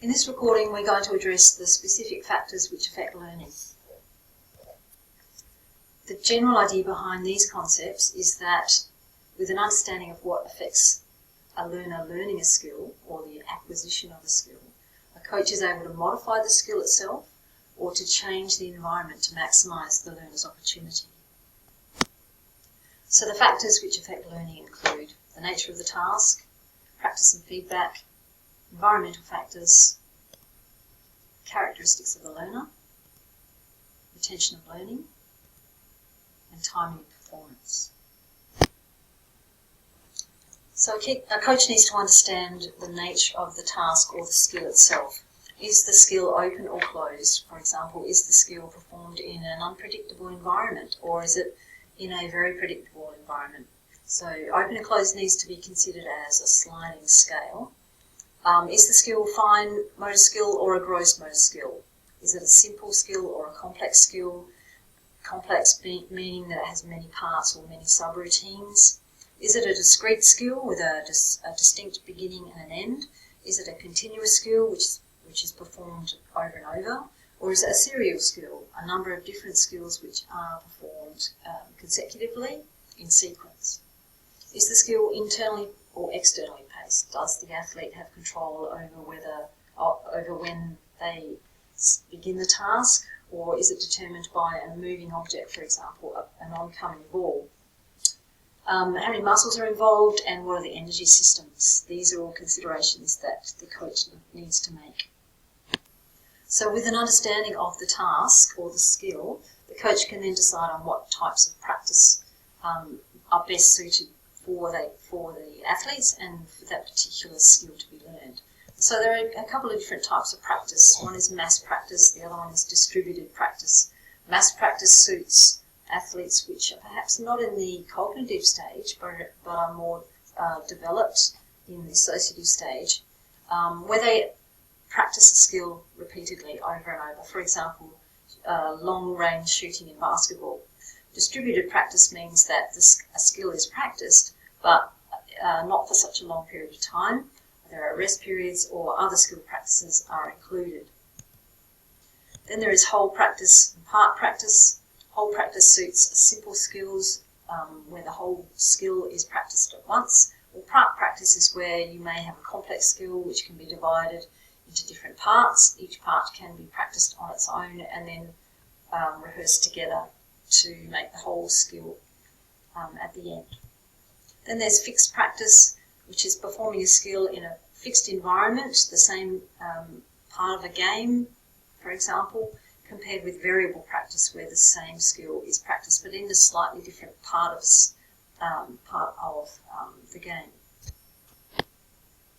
In this recording, we're going to address the specific factors which affect learning. The general idea behind these concepts is that with an understanding of what affects a learner learning a skill or the acquisition of a skill, a coach is able to modify the skill itself or to change the environment to maximise the learner's opportunity. So the factors which affect learning include the nature of the task, practice and feedback, environmental factors, characteristics of the learner, retention of learning, and timing of performance. So a coach needs to understand the nature of the task or the skill itself. Is the skill open or closed? For example, is the skill performed in an unpredictable environment or is it in a very predictable environment? So open and closed needs to be considered as a sliding scale. Is the skill fine motor skill or a gross motor skill? Is it a simple skill or a complex skill? Complex meaning that it has many parts or many subroutines. Is it a discrete skill with a distinct beginning and an end? Is it a continuous skill which is performed over and over? Or is it a serial skill, a number of different skills which are performed consecutively in sequence? Is the skill internally or externally paced? Does the athlete have control over when they begin the task, or is it determined by a moving object, for example, an oncoming ball? How many muscles are involved and what are the energy systems? These are all considerations that the coach needs to make. So with an understanding of the task or the skill, the coach can then decide on what types of practice are best suited for the athletes and for that particular skill to be learned. So there are a couple of different types of practice. One is mass practice, the other one is distributed practice. Mass practice suits athletes which are perhaps not in the cognitive stage but are more developed in the associative stage, where they practice a skill repeatedly over and over. For example, long-range shooting in basketball. Distributed practice means that a skill is practiced but not for such a long period of time. There are rest periods or other skill practices are included. Then there is whole practice and part practice. Whole practice suits simple skills where the whole skill is practiced at once, or part practice is where you may have a complex skill which can be divided into different parts. Each part can be practiced on its own and then rehearsed together to make the whole skill at the end. Then there's fixed practice, which is performing a skill in a fixed environment, the same part of a game, for example, compared with variable practice where the same skill is practiced but in a slightly different part of the game.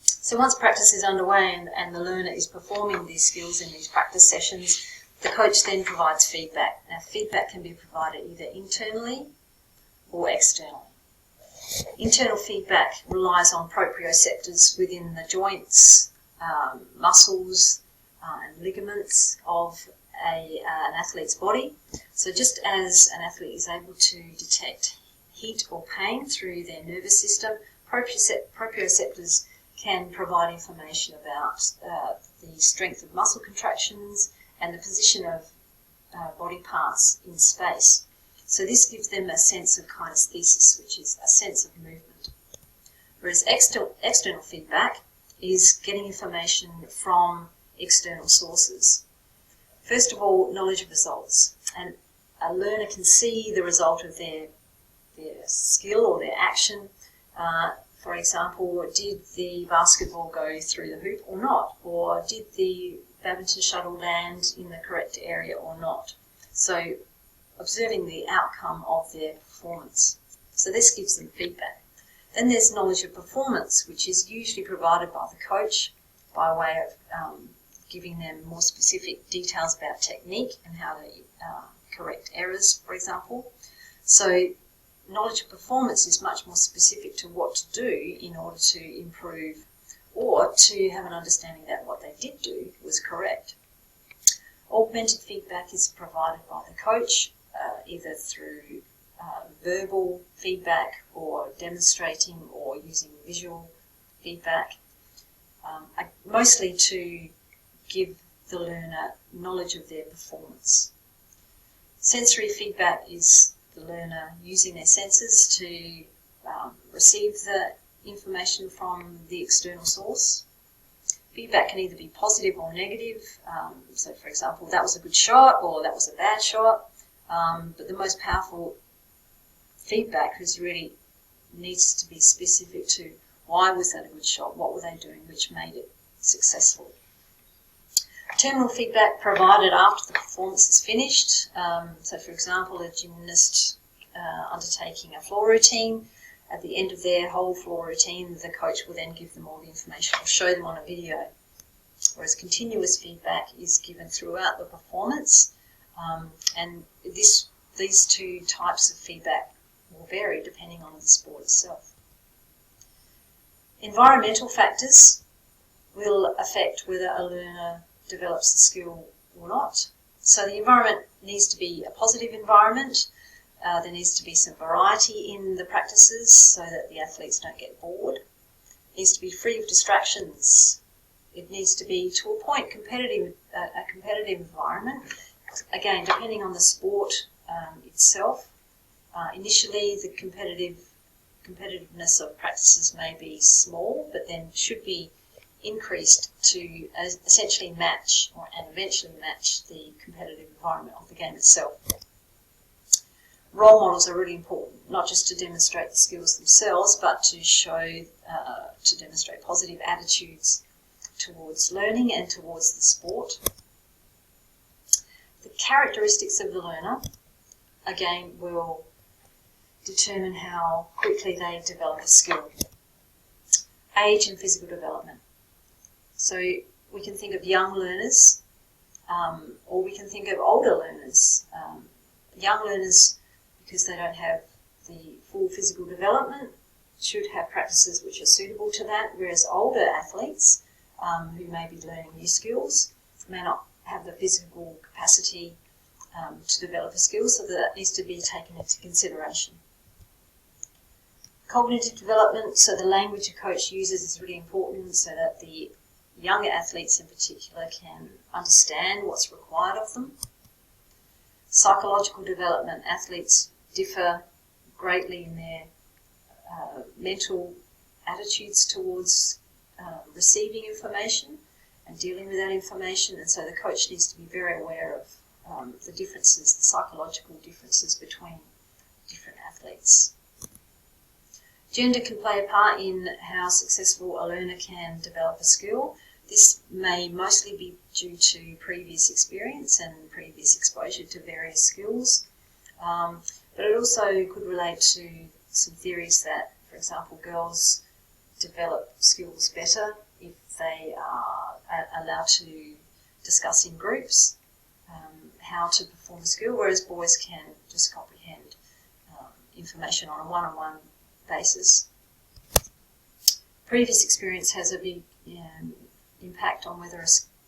So once practice is underway and the learner is performing these skills in these practice sessions, the coach then provides feedback. Now feedback can be provided either internally or externally. Internal feedback relies on proprioceptors within the joints, muscles and ligaments of an athlete's body. So just as an athlete is able to detect heat or pain through their nervous system, proprioceptors can provide information about the strength of muscle contractions and the position of body parts in space. So this gives them a sense of kinesthesis, which is a sense of movement. Whereas external feedback is getting information from external sources. First of all, knowledge of results. And a learner can see the result of their skill or their action. For example, did the basketball go through the hoop or not? Or did the badminton shuttle land in the correct area or not? So observing the outcome of their performance. So this gives them feedback. Then there's knowledge of performance, which is usually provided by the coach by way of giving them more specific details about technique and how to correct errors, for example. So knowledge of performance is much more specific to what to do in order to improve or to have an understanding that what they did do was correct. Augmented feedback is provided by the coach, either through verbal feedback or demonstrating or using visual feedback, mostly to give the learner knowledge of their performance. Sensory feedback is the learner using their senses to receive the information from the external source. Feedback can either be positive or negative. So, for example, that was a good shot or that was a bad shot. But the most powerful feedback is really needs to be specific to why was that a good shot, what were they doing which made it successful. Terminal feedback provided after the performance is finished. So, for example, a gymnast undertaking a floor routine. At the end of their whole floor routine, the coach will then give them all the information or show them on a video. Whereas continuous feedback is given throughout the performance, and these two types of feedback will vary depending on the sport itself. Environmental factors will affect whether a learner develops the skill or not. So the environment needs to be a positive environment. There needs to be some variety in the practices so that the athletes don't get bored. It needs to be free of distractions. It needs to be, to a point, a competitive environment. Again, depending on the sport itself. Initially, the competitiveness of practices may be small, but then should be increased to essentially match and eventually match the competitive environment of the game itself. Role models are really important, not just to demonstrate the skills themselves, but to to demonstrate positive attitudes towards learning and towards the sport. The characteristics of the learner, again, will determine how quickly they develop a skill. Age and physical development. So we can think of young learners, or we can think of older learners. Young learners, because they don't have the full physical development, should have practices which are suitable to that, whereas older athletes who may be learning new skills may not have the physical capacity to develop a skill, so that needs to be taken into consideration. Cognitive development, so the language a coach uses is really important so that the younger athletes in particular can understand what's required of them. Psychological development, athletes differ greatly in their mental attitudes towards receiving information and dealing with that information, and so the coach needs to be very aware of the differences, the psychological differences between different athletes. Gender can play a part in how successful a learner can develop a skill. This may mostly be due to previous experience and previous exposure to various skills, but it also could relate to some theories that, for example, girls develop skills better if they are allowed to discuss in groups how to perform a skill, whereas boys can just comprehend information on a one-on-one basis. Previous experience has a big impact on whether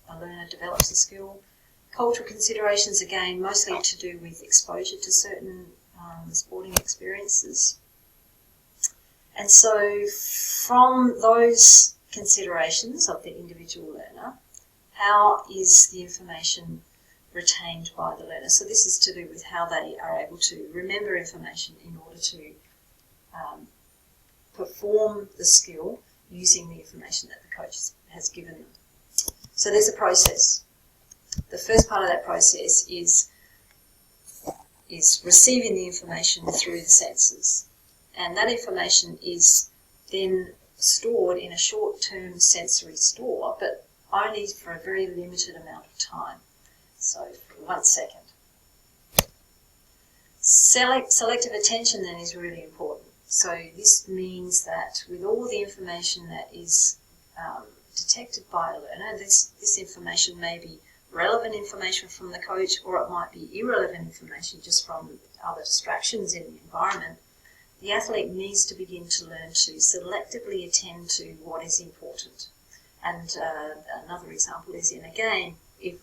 a learner develops a skill. Cultural considerations, again, mostly to do with exposure to certain sporting experiences. And so from those considerations of the individual learner, how is the information retained by the learner? So this is to do with how they are able to remember information in order to perform the skill using the information that the coach has given them. So there's a process. The first part of that process is receiving the information through the senses. And that information is then stored in a short-term sensory store, but only for a very limited amount of time. So for 1 second. Selective attention then is really important. So this means that with all the information that is detected by a learner, this information may be relevant information from the coach, or it might be irrelevant information just from other distractions in the environment. The athlete needs to begin to learn to selectively attend to what is important. And another example is in a game. If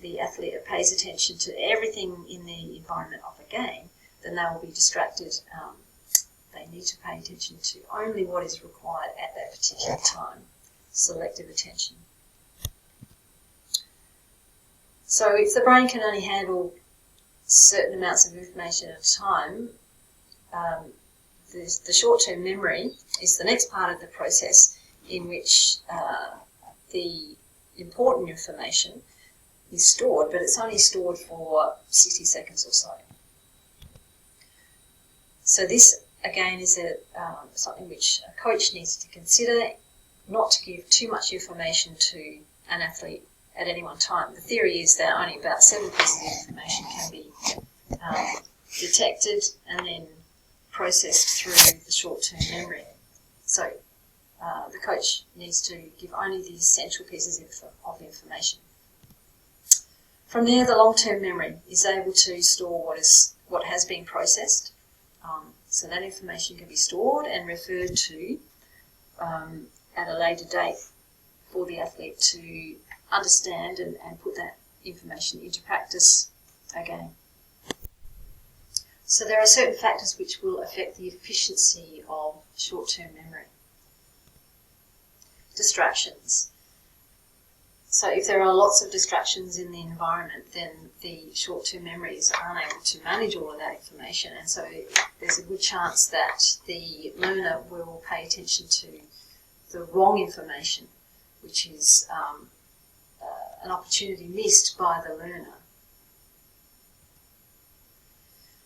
the athlete pays attention to everything in the environment of a game, then they will be distracted. They need to pay attention to only what is required at that particular time. Selective attention. So if the brain can only handle certain amounts of information at a time, the short-term memory is the next part of the process in which the important information is stored, but it's only stored for 60 seconds or so. So this, again, is something which a coach needs to consider, not to give too much information to an athlete at any one time. The theory is that only about 7 pieces of information can be detected and then processed through the short-term memory. So the coach needs to give only the essential pieces of information. From there, the long-term memory is able to store what has been processed. So that information can be stored and referred to at a later date for the athlete to understand and put that information into practice again. So there are certain factors which will affect the efficiency of short-term memory. Distractions. So if there are lots of distractions in the environment, then the short-term memories aren't able to manage all of that information, and so there's a good chance that the learner will pay attention to the wrong information, which is an opportunity missed by the learner.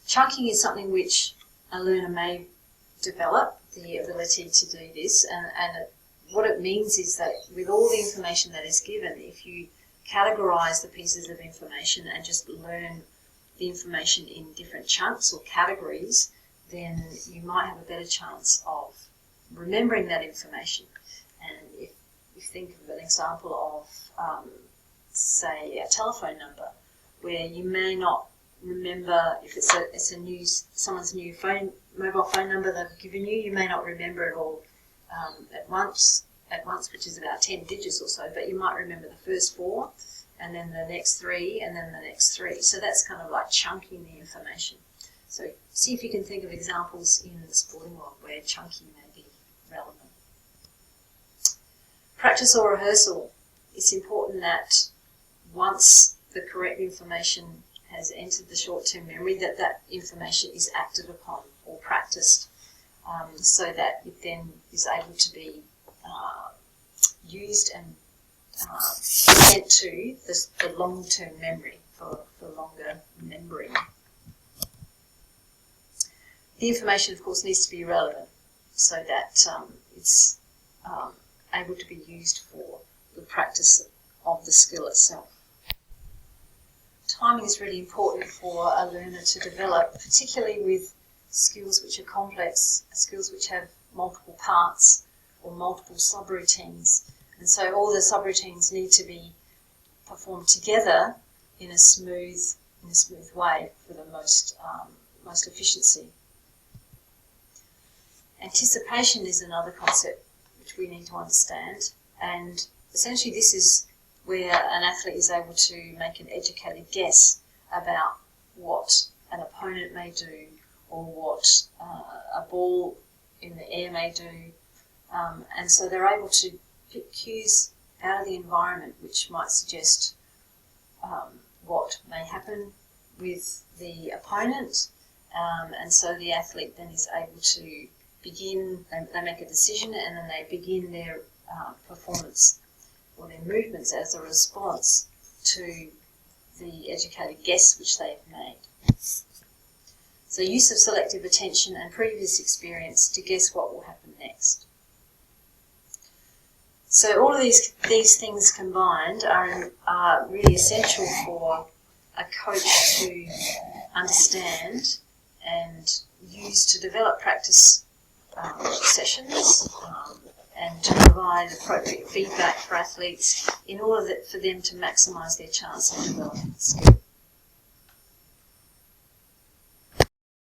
Chunking is something which a learner may develop, the ability to do this, and what it means is that with all the information that is given, if you categorise the pieces of information and just learn the information in different chunks or categories, then you might have a better chance of remembering that information. And if you think of an example of, say, a telephone number, where you may not remember, if it's someone's new mobile phone number they've given you, you may not remember it all at once, which is about 10 digits or so, but you might remember the first 4, and then the next 3, and then the next 3. So that's kind of like chunking the information. So see if you can think of examples in the sporting world where chunking may be relevant. Practice or rehearsal. It's important that once the correct information has entered the short-term memory, that information is acted upon or practiced, so that it then is able to be used and sent to the long-term memory for longer remembering. The information, of course, needs to be relevant so that it's able to be used for the practice of the skill itself. Timing is really important for a learner to develop, particularly with skills which are complex, skills which have multiple parts or multiple subroutines. And so all the subroutines need to be performed together in a smooth way for the most efficiency. Anticipation is another concept which we need to understand, and essentially this is where an athlete is able to make an educated guess about what an opponent may do or what a ball in the air may do. And so they're able to pick cues out of the environment which might suggest what may happen with the opponent. And so the athlete then is able to begin, they make a decision and then they begin their performance or their movements as a response to the educated guess which they've made. So use of selective attention and previous experience to guess what will happen next. So all of these things combined are really essential for a coach to understand and use to develop practice sessions and to provide appropriate feedback for athletes in order for them to maximise their chance of developing the skill.